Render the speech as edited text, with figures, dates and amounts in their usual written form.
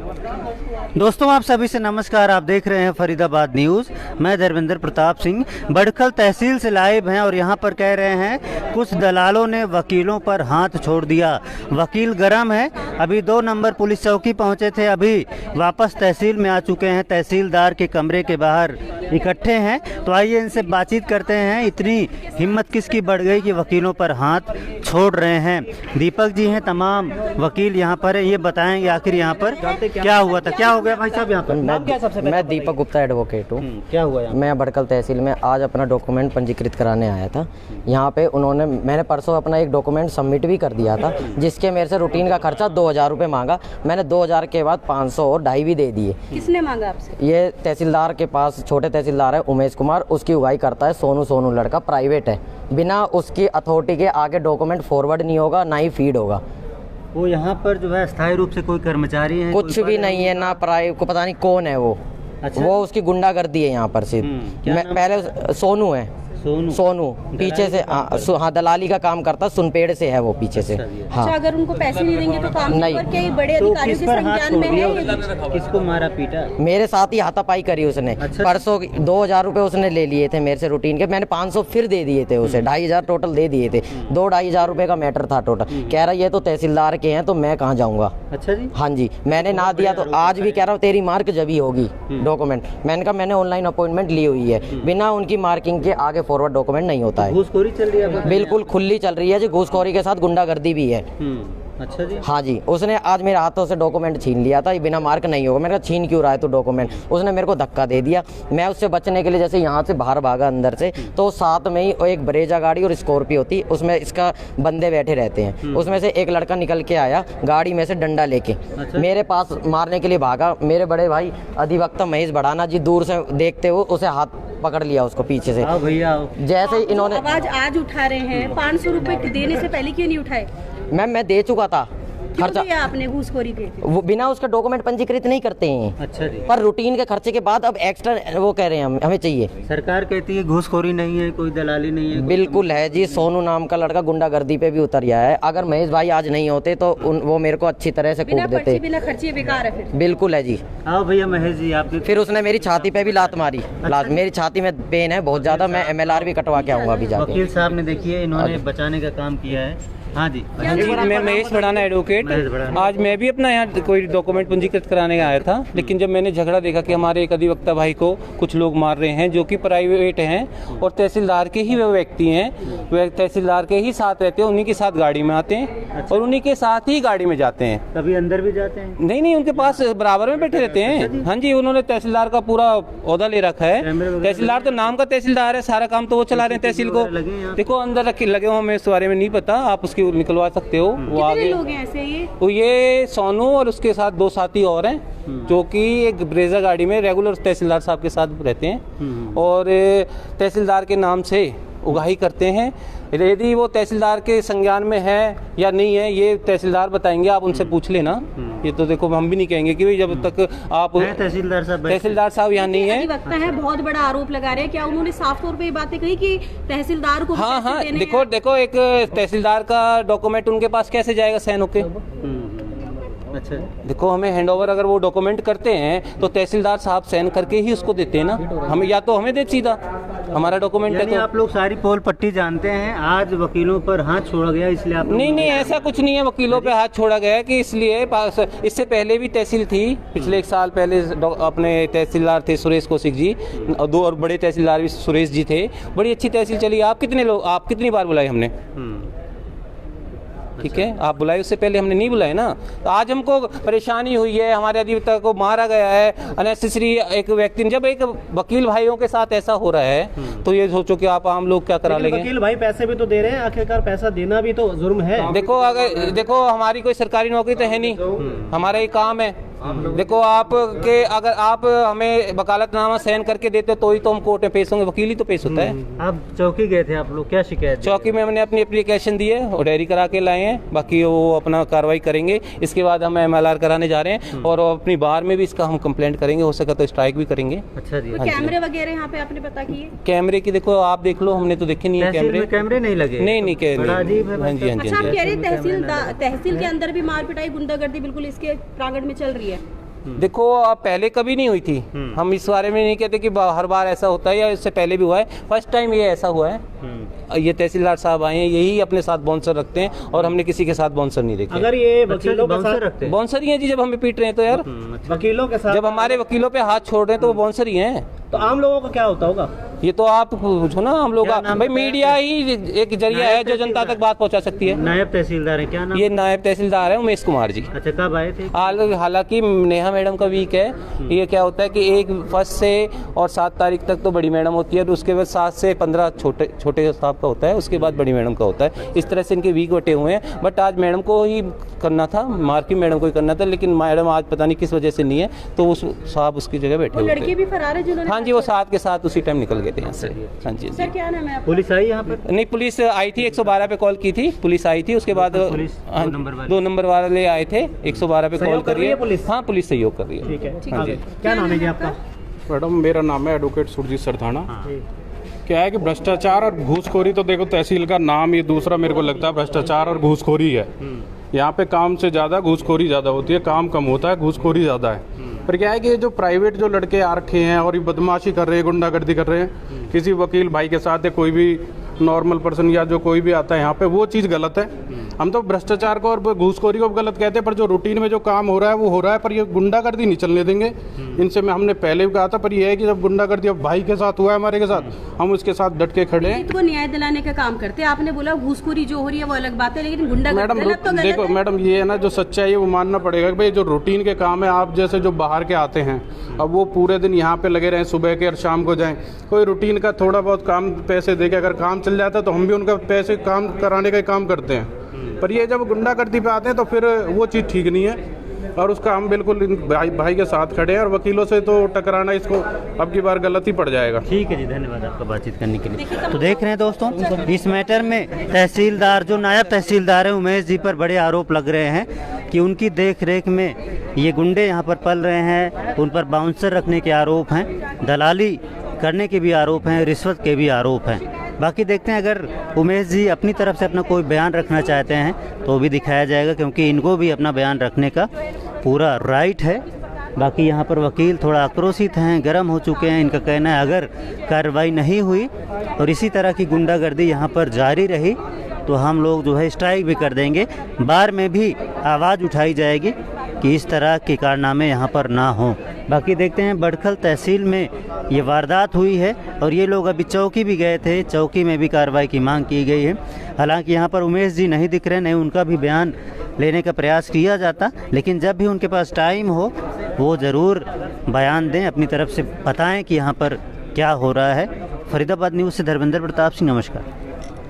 दोस्तों आप सभी से नमस्कार। आप देख रहे हैं फरीदाबाद न्यूज़। मैं धर्मेंद्र प्रताप सिंह बड़खल तहसील से लाइव हैं और यहां पर कह रहे हैं कुछ दलालों ने वकीलों पर हाथ छोड़ दिया। वकील गरम है। अभी 2 नंबर पुलिस चौकी पहुंचे थे, अभी वापस तहसील में आ चुके हैं। तहसीलदार के कमरे के बाहर इकट्ठे हैं। तो आइए इनसे बातचीत करते हैं। इतनी हिम्मत किसकी बढ़ गई कि वकीलों पर हाथ छोड़ रहे हैं। दीपक जी हैं, तमाम वकील यहाँ पर है। ये बताएंगे आखिर यहाँ पर क्या हुआ था। क्या हो गया भाई साहब यहाँ पर? मैं दीपक गुप्ता एडवोकेट हूँ। क्या हुआ यहाँ? मैं बड़कल तहसील में आज अपना डॉक्यूमेंट पंजीकृत कराने आया था। यहाँ पे मैंने परसों अपना एक डॉक्यूमेंट सबमिट भी कर दिया था, जिसके मेरे से रूटीन का खर्चा 2000 रुपये मांगा। मैंने 2000 के बाद 500 और 2.5 भी दे दिए। किसने मांगा आपसे? ये तहसीलदार के पास छोटे तहसीलदार है उमेश कुमार, उसकी उगाई करता है सोनू लड़का, प्राइवेट है। बिना उसकी अथॉरिटी के आगे डॉक्यूमेंट फॉरवर्ड नहीं होगा, ना ही फीड होगा। वो यहाँ पर जो है स्थायी रूप से कोई कर्मचारी है? कुछ भी नहीं है, ना प्राइवेट को पता नहीं कौन है वो। अच्छा। वो उसकी गुंडागर्दी है यहाँ पर सिर्फ। पहले सोनू है, सोनू पीछे से हाँ दलाली का काम करता, सुनपेड़ से है वो पीछे से। हाँ, अगर उनको पैसे नहीं देंगे तो काम नहीं और कई बड़े अधिकारियों के संज्ञान में है। किसको मारा पीटा? मेरे साथ ही हाथापाई करी उसने। अच्छा। परसों 2000 रुपये उसने ले लिए थे मेरे से रूटीन के। मैंने 500 फिर दे दिए थे उसे। 2500 टोटल दे दिए थे। 2-2500 रुपये का मैटर था टोटल। कह रहा ये तो तहसीलदार के हैं तो मैं कहाँ जाऊँगा। अच्छा जी। हाँ जी, मैंने ना दिया तो आज भी कह रहा हूँ तेरी मार्क जब ही होगी डॉक्यूमेंट। मैंने कहा मैंने ऑनलाइन अपॉइंटमेंट ली हुई है, बिना उनकी मार्किंग के आगे फॉरवर्ड डॉक्यूमेंट नहीं होता है। घूसखोरी चल रही है? बिल्कुल खुली चल रही है जी। घूसखोरी के साथ गुंडागर्दी भी है। अच्छा जी। हाँ जी, उसने आज मेरे हाथों से डॉक्यूमेंट छीन लिया था। ये बिना मार्क नहीं होगा। मैंने कहा छीन क्यों रहा है तू डॉक्यूमेंट? उसने मेरे को धक्का दे दिया। मैं उससे बचने के लिए जैसे यहाँ से बाहर भागा अंदर से, तो साथ में ही एक ब्रेजा गाड़ी और स्कॉर्पियो थी, उसमें इसका बंदे बैठे रहते हैं। उसमें से एक लड़का निकल के आया गाड़ी में से डंडा लेके। अच्छा। मेरे पास मारने के लिए भागा। मेरे बड़े भाई अधिवक्ता महेश बढ़ाना जी दूर से देखते हुए उसे हाथ पकड़ लिया उसको पीछे से। आओ भैया। जैसे ही इन्होंने आवाज आज उठा रहे हैं, 500 रुपए देने से पहले क्यों नहीं उठाए? मैम मैं दे चुका था खर्चा। क्यों दिया आपने घूसखोरी के? वो बिना उसका डॉक्यूमेंट पंजीकृत नहीं करते हैं। अच्छा जी। पर रूटीन के खर्चे के बाद अब एक्स्ट्रा वो कह रहे हैं हमें चाहिए। सरकार कहती है घूसखोरी नहीं है, कोई दलाली नहीं है। बिल्कुल है जी। सोनू नाम का लड़का गुंडागर्दी पे भी उतर गया है। अगर महेश भाई आज नहीं होते तो वो मेरे को अच्छी तरह से कूट देते। बिना खर्चे बेकार है फिर। बिल्कुल है जी। आओ भैया महेश जी आप। फिर उसने मेरी छाती पे भी लात मारी। मेरी छाती में पेन है बहुत ज्यादा। मैं MLR भी कटवा के आऊंगा अभी जाके। वकील साहब ने देखिए इन्होंने बचाने का काम किया है। हाँ जी। मैं महेश बढ़ाना एडवोकेट। आज मैं भी अपना यहाँ कोई डॉक्यूमेंट पंजीकृत कराने आया था, लेकिन जब मैंने झगड़ा देखा कि हमारे एक अधिवक्ता भाई को कुछ लोग मार रहे हैं जो कि प्राइवेट हैं और तहसीलदार के ही वो व्यक्ति हैं, वे तहसीलदार के ही साथ रहते हैं, उन्हीं के साथ गाड़ी में आते हैं और उन्हीं के साथ ही गाड़ी में जाते हैं। कभी अंदर भी जाते हैं? नहीं, उनके पास बराबर में बैठे रहते हैं। हाँ जी, उन्होंने तहसीलदार का पूरा ओहदा ले रखा है। तहसीलदार तो नाम का तहसीलदार है, सारा काम तो वो चला रहे हैं तहसील को। देखो अंदर रखे लगे हो, हमें इस बारे में नहीं पता, आप उसकी निकलवा सकते हो। वो आगे लोग हैं ऐसे ये सोनू और उसके साथ 2 साथी और हैं जो कि एक ब्रेजा गाड़ी में रेगुलर तहसीलदार साहब के साथ रहते हैं और तहसीलदार के नाम से उगाही करते हैं। यदि वो तहसीलदार के संज्ञान में है या नहीं है ये तहसीलदार बताएंगे, आप उनसे पूछ लेना। ये तो देखो हम भी नहीं कहेंगे कि जब तक आप तहसीलदार साहब यहाँ नहीं है। वक्ता है बहुत बड़ा आरोप लगा रहे हैं, क्या उन्होंने साफ तौर पे ये बातें कही कि तहसीलदार को? हाँ, देखो एक तहसीलदार का डॉक्यूमेंट उनके पास कैसे जाएगा साइन होके? अच्छा। देखो हमें हैंडओवर अगर वो डॉक्यूमेंट करते हैं तो तहसीलदार साहब साइन करके ही उसको देते हैं ना। हमें या तो हमें दे सीधा हमारा डॉक्यूमेंट है। तो आप लोग सारी पोल पट्टी जानते हैं। आज वकीलों पर हाथ छोड़ा गया इसलिए आप? नहीं, ऐसा कुछ नहीं है। वकीलों पे हाथ छोड़ा गया है कि इसलिए इससे पहले भी तहसील थी। पिछले 1 साल पहले अपने तहसीलदार थे सुरेश कौशिक जी और 2 और बड़े तहसीलदार भी सुरेश जी थे। बड़ी अच्छी तहसील चली। आप कितनी बार बुलाए हमने? ठीक है, आप बुलाए, उससे पहले हमने नहीं बुलाए ना। तो आज हमको परेशानी हुई है, हमारे अधिवक्ता को मारा गया है अननेसेसरी एक व्यक्ति। जब एक वकील भाइयों के साथ ऐसा हो रहा है तो ये सोचो कि आप आम लोग क्या करा लेंगे। वकील भाई पैसे भी तो दे रहे हैं, आखिरकार पैसा देना भी तो जुर्म है। देखो हमारी कोई सरकारी नौकरी तो है नहीं, हमारा ये काम है। देखो अगर आप हमें वकालतनामा साइन करके देते तो ही तो हम कोर्ट में पेश होंगे। वकील ही तो पेश होता है। आप चौकी गए थे, आप लोग क्या शिकायत? चौकी में हमने अपनी एप्लीकेशन दी है और डायरी करा के लाए हैं। बाकी वो अपना कार्रवाई करेंगे। इसके बाद हम MLR कराने जा रहे हैं और अपनी बार में भी इसका हम कंप्लेंट करेंगे। हो सका तो स्ट्राइक भी करेंगे। अच्छा जी। कैमरे वगैरह यहाँ पे आपने पता किए? कैमरे की देखो आप देख लो, हमने तो देखे नहीं है कैमरे नहीं लगे। नहीं कैमरे। हाँ जी। अच्छा, आप कह रहे तहसील के अंदर भी मार पिटाई गुंडागर्दी बिल्कुल इसके प्रांगण में चल रही है? देखो अब पहले कभी नहीं हुई थी, हम इस बारे में नहीं कहते कि हर बार ऐसा होता है या इससे पहले भी हुआ है, फर्स्ट टाइम ये ऐसा हुआ है। ये तहसीलदार साहब आए हैं, यही अपने साथ बाउंसर रखते हैं और हमने किसी के साथ बाउंसर नहीं देखे। अगर ये वकीलों के साथ रखते हैं, बाउंसर ही हैं जी, जब हमें पीट रहे हैं तो यार, वकीलों के साथ जब हमारे वकीलों पे हाथ छोड़ रहे हैं तो वो बाउंसर ही हैं। तो आम लोगों का क्या होता होगा? ये तो आप पूछो ना हम लोग, क्या नाम भाई बताया? मीडिया ही एक जरिया है जो जनता तक बात पहुंचा सकती है। नायब तहसीलदार है, क्या नाम? ये नायब तहसीलदार है उमेश कुमार जी। अच्छा, कब आए थे? हालांकि नेहा मैडम का वीक है। ये क्या होता है कि 1 से और 7 तारीख तक तो बड़ी मैडम होती है, तो उसके बाद 7 से 15 छोटे साहब का होता है, उसके बाद बड़ी मैडम का होता है। इस तरह से इनके वीक बटे हुए हैं। बट आज मैडम को ही करना था, मार्की मैडम को ही करना था, लेकिन मैडम आज पता नहीं किस वजह से नहीं है, तो उस साहब उसकी जगह बैठे वो हुए लड़के थे। भी फरार है जिन्होंने, हाँ जी, वो साथ के साथ उसी टाइम निकल गए थे यहाँ से। हाँ जी सर क्या नाम है आपका? पुलिस आई यहाँ पर? नहीं, पुलिस आई थी, 112 पे कॉल की थी, पुलिस आई थी, उसके बाद पुलिस हाँ, 2 नंबर वाले आए थे, 112 पे कॉल सहयोग कर रही है करिए। पुलिस? हाँ, पुलिस सहयोग कर रही है। ठीक है, हाँ जी। क्या नाम है जी आपका? मैडम मेरा नाम है एडवोकेट सुरजीत सरथाना। क्या है कि भ्रष्टाचार और घूसखोरी, तो देखो तहसील का नाम ये दूसरा मेरे को लगता है भ्रष्टाचार और घूसखोरी है। यहाँ पे काम से ज़्यादा घूसखोरी ज़्यादा होती है, काम कम होता है, घूसखोरी ज़्यादा है। पर क्या है कि ये जो प्राइवेट जो लड़के आ रखे हैं और ये बदमाशी कर रहे हैं, गुंडागर्दी कर रहे हैं किसी वकील भाई के साथ, या कोई भी नॉर्मल पर्सन या जो कोई भी आता है यहाँ पे, वो चीज़ गलत है। हम तो भ्रष्टाचार को और घूसखोरी को गलत कहते हैं, पर जो रूटीन में जो काम हो रहा है वो हो रहा है। पर ये गुंडागर्दी नहीं चलने देंगे इनसे, मैं हमने पहले भी कहा था। पर ये है कि जब गुंडागर्दी अब भाई के साथ हुआ है, हमारे के साथ, हम उसके साथ डट के खड़े हैं। पीड़ित को न्याय दिलाने का काम करते हैं। आपने बोला घूसखोरी जो हो रही है वो अलग बात है, लेकिन गुंडागर्दी मैडम गलत तो गलत देखो है। मैडम, ये है ना जो सच्चाई है वो मानना पड़ेगा कि भाई जो रूटीन के काम है, आप जैसे जो बाहर के आते हैं, अब वो पूरे दिन यहाँ पे लगे रहें, सुबह के और शाम को जाएं, कोई रूटीन का थोड़ा बहुत काम पैसे दे के अगर काम चल जाता है तो हम भी उनका पैसे काम कराने का काम करते हैं। पर ये जब गुंडागर्दी पे आते हैं तो फिर वो चीज़ ठीक नहीं है, और उसका हम बिल्कुल इन भाई के साथ खड़े हैं। और वकीलों से तो टकराना इसको अब की बार गलत ही पड़ जाएगा। ठीक है जी, धन्यवाद आपका बातचीत करने के लिए। तो देख रहे हैं दोस्तों, इस मैटर में तहसीलदार, जो नायब तहसीलदार है उमेश जी पर बड़े आरोप लग रहे हैं कि उनकी देख रेख में ये गुंडे यहाँ पर पल रहे हैं। उन पर बाउंसर रखने के आरोप हैं, दलाली करने के भी आरोप हैं, रिश्वत के भी आरोप हैं। बाकी देखते हैं, अगर उमेश जी अपनी तरफ से अपना कोई बयान रखना चाहते हैं तो भी दिखाया जाएगा, क्योंकि इनको भी अपना बयान रखने का पूरा राइट है। बाकी यहाँ पर वकील थोड़ा आक्रोशित हैं, गर्म हो चुके हैं। इनका कहना है अगर कार्रवाई नहीं हुई और इसी तरह की गुंडागर्दी यहाँ पर जारी रही तो हम लोग जो है स्ट्राइक भी कर देंगे। बार में भी आवाज़ उठाई जाएगी कि इस तरह के कारनामे यहाँ पर ना हों। बाकी देखते हैं, बड़खल तहसील में ये वारदात हुई है और ये लोग अभी चौकी भी गए थे, चौकी में भी कार्रवाई की मांग की गई है। हालांकि यहाँ पर उमेश जी नहीं दिख रहे, नहीं उनका भी बयान लेने का प्रयास किया जाता, लेकिन जब भी उनके पास टाइम हो वो ज़रूर बयान दें, अपनी तरफ से बताएं कि यहाँ पर क्या हो रहा है। फरीदाबाद न्यूज़ से धर्मेंद्र प्रताप सिंह, नमस्कार।